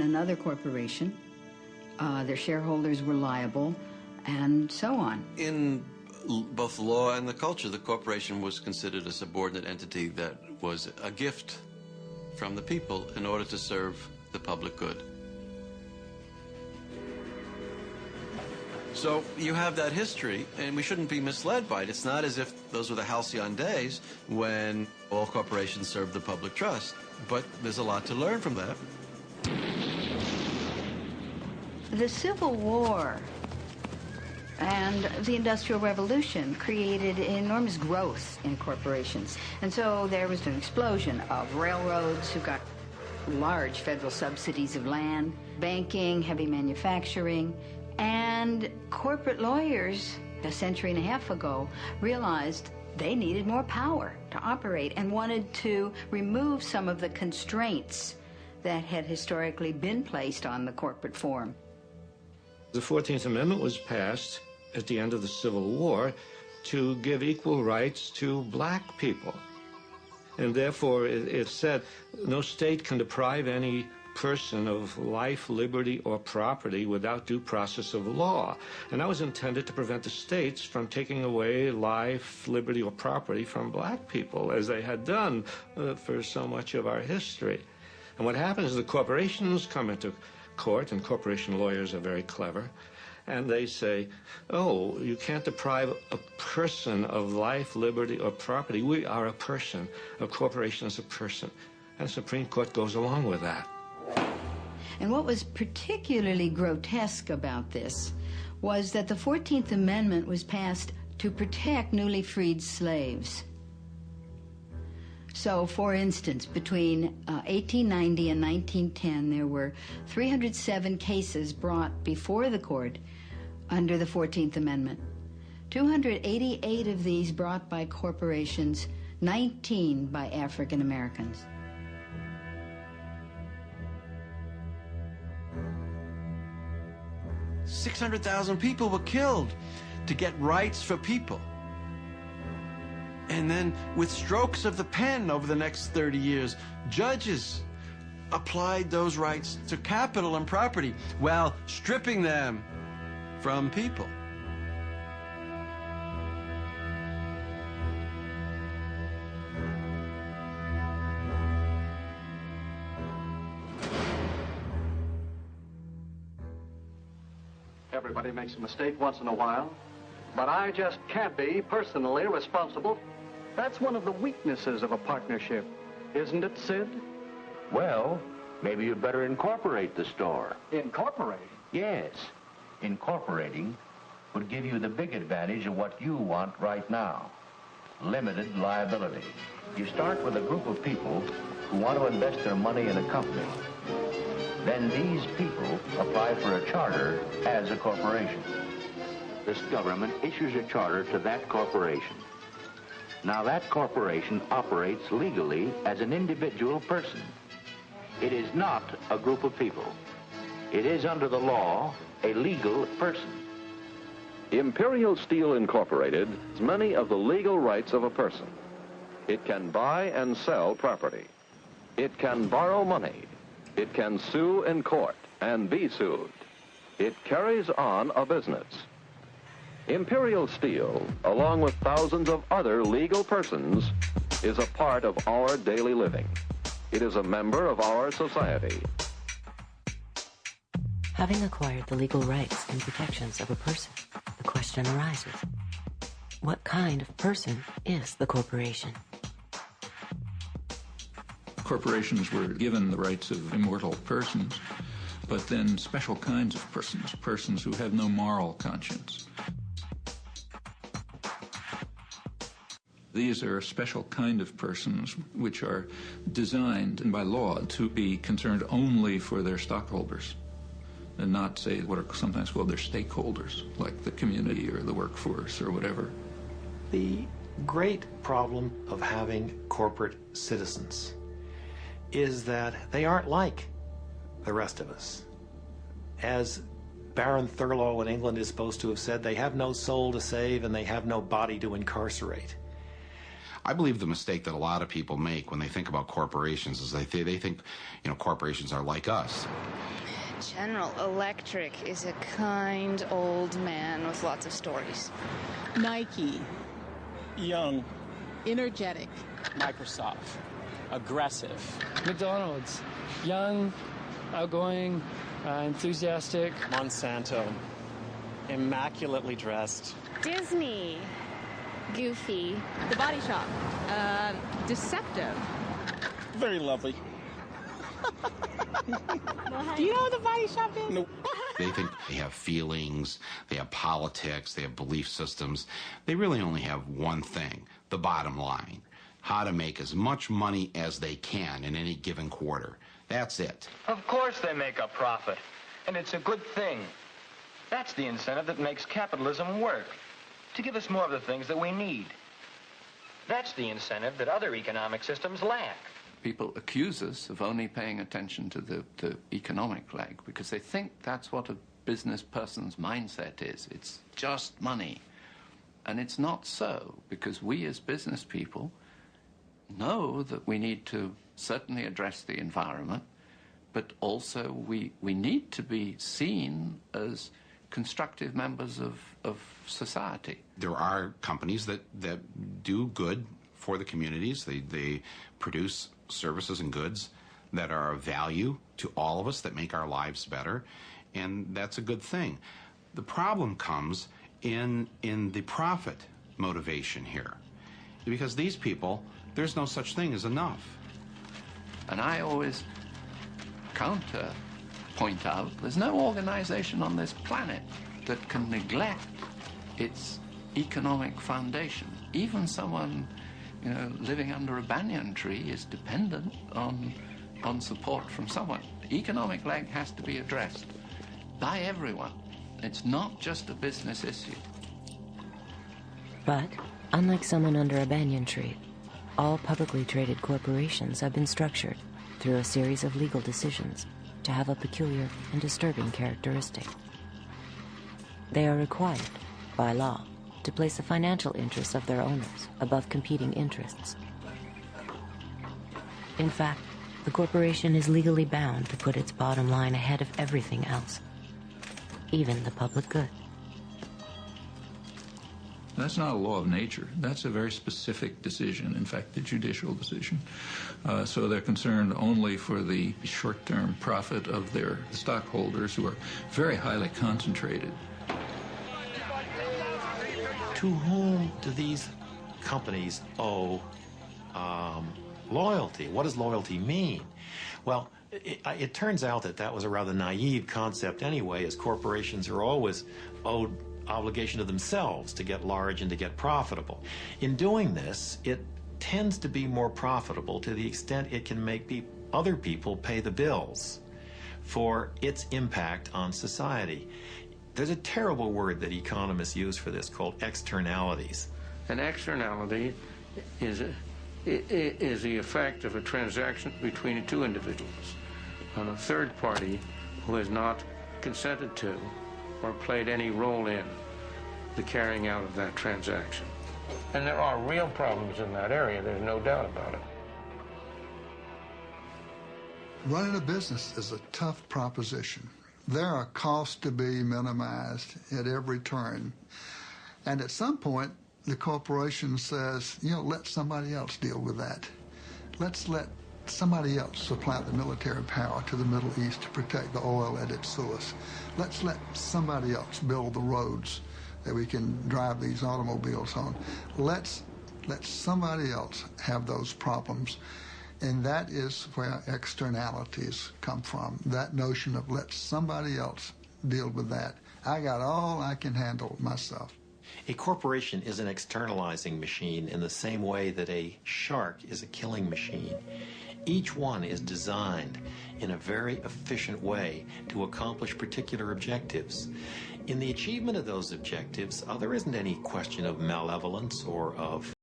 another corporation, their shareholders were liable, and so on. In both the law and the culture, the corporation was considered a subordinate entity that was a gift from the people in order to serve the public good. So you have that history, and we shouldn't be misled by it. It's not as if those were the halcyon days when all corporations served the public trust, but there's a lot to learn from that. The Civil War and the Industrial Revolution created enormous growth in corporations. And so there was an explosion of railroads who got large federal subsidies of land, banking, heavy manufacturing, and corporate lawyers a century and a half ago realized they needed more power to operate and wanted to remove some of the constraints that had historically been placed on the corporate form. The 14th Amendment was passed at the end of the Civil War to give equal rights to black people. And therefore, it said no state can deprive any person of life, liberty, or property without due process of law. And that was intended to prevent the states from taking away life, liberty, or property from black people, as they had done for so much of our history. And what happens is the corporations come into court, and corporation lawyers are very clever, and they say, oh, you can't deprive a person of life, liberty, or property. We are a person. A corporation is a person. And the Supreme Court goes along with that. And what was particularly grotesque about this was that the 14th Amendment was passed to protect newly freed slaves. So, for instance, between 1890 and 1910, there were 307 cases brought before the court under the 14th Amendment. 288 of these brought by corporations, 19 by African Americans. $600,000 people were killed to get rights for people. And then, with strokes of the pen over the next 30 years, judges applied those rights to capital and property while stripping them from people. Everybody makes a mistake once in a while, but I just can't be personally responsible. That's one of the weaknesses of a partnership, isn't it, Sid? Well, maybe you'd better incorporate the store. Incorporate? Yes. Incorporating would give you the big advantage of what you want right now. Limited liability. You start with a group of people who want to invest their money in a company. Then these people apply for a charter as a corporation. This government issues a charter to that corporation. Now that corporation operates legally as an individual person. It is not a group of people. It is under the law a legal person. Imperial Steel Incorporated has many of the legal rights of a person. It can buy and sell property. It can borrow money. It can sue in court and be sued. It carries on a business. Imperial Steel, along with thousands of other legal persons, is a part of our daily living. It is a member of our society. Having acquired the legal rights and protections of a person, the question arises, what kind of person is the corporation? Corporations were given the rights of immortal persons, but then special kinds of persons, persons who have no moral conscience. These are a special kind of persons which are designed by law to be concerned only for their stockholders and not, say, what are sometimes called their stakeholders, like the community or the workforce or whatever. The great problem of having corporate citizens is that they aren't like the rest of us. As Baron Thurlow in England is supposed to have said, they have no soul to save and they have no body to incarcerate. I believe the mistake that a lot of people make when they think about corporations is they think, corporations are like us. General Electric is a kind old man with lots of stories. Nike. Young. Energetic. Microsoft. Aggressive. McDonald's. Young, outgoing, enthusiastic. Monsanto. Immaculately dressed. Disney. Goofy. The Body Shop. Deceptive. Very lovely. Do you know what the Body Shop is? Nope. They think they have feelings, they have politics, they have belief systems. They really only have one thing, the bottom line. How to make as much money as they can in any given quarter. That's it. Of course they make a profit, and it's a good thing. That's the incentive that makes capitalism work, to give us more of the things that we need. That's the incentive that other economic systems lack. People accuse us of only paying attention to the economic leg because they think that's what a business person's mindset is. It's just money. And it's not so, because we as business people know that we need to certainly address the environment, but also we need to be seen as constructive members of society. There are companies that do good for the communities. They produce services and goods that are of value to all of us, that make our lives better, and that's a good thing. The problem comes in the profit motivation here, because these people, there's no such thing as enough. And I always point out there's no organization on this planet that can neglect its economic foundation. Even someone, living under a banyan tree is dependent on support from someone. The economic leg has to be addressed by everyone. It's not just a business issue. But, unlike someone under a banyan tree, all publicly traded corporations have been structured through a series of legal decisions to have a peculiar and disturbing characteristic. They are required, by law, to place the financial interests of their owners above competing interests. In fact, the corporation is legally bound to put its bottom line ahead of everything else, even the public good. That's not a law of nature. That's a very specific decision, in fact, the judicial decision. So they're concerned only for the short-term profit of their stockholders, who are very highly concentrated. To whom do these companies owe loyalty? What does loyalty mean? Well, it turns out that was a rather naive concept anyway, as corporations are always owed obligation to themselves to get large and to get profitable. In doing this, it tends to be more profitable to the extent it can make other people pay the bills for its impact on society. There's a terrible word that economists use for this called externalities. An externality is the effect of a transaction between two individuals on a third party who has not consented to or played any role in the carrying out of that transaction. And there are real problems in that area, there's no doubt about it. Running a business is a tough proposition. There are costs to be minimized at every turn. And at some point, the corporation says, let somebody else deal with that. Let's let somebody else supply the military power to the Middle East to protect the oil at its source. Let's let somebody else build the roads that we can drive these automobiles on. Let's let somebody else have those problems. And that is where externalities come from, that notion of let somebody else deal with that. I got all I can handle myself. A corporation is an externalizing machine in the same way that a shark is a killing machine. Each one is designed in a very efficient way to accomplish particular objectives. In the achievement of those objectives, there isn't any question of malevolence or of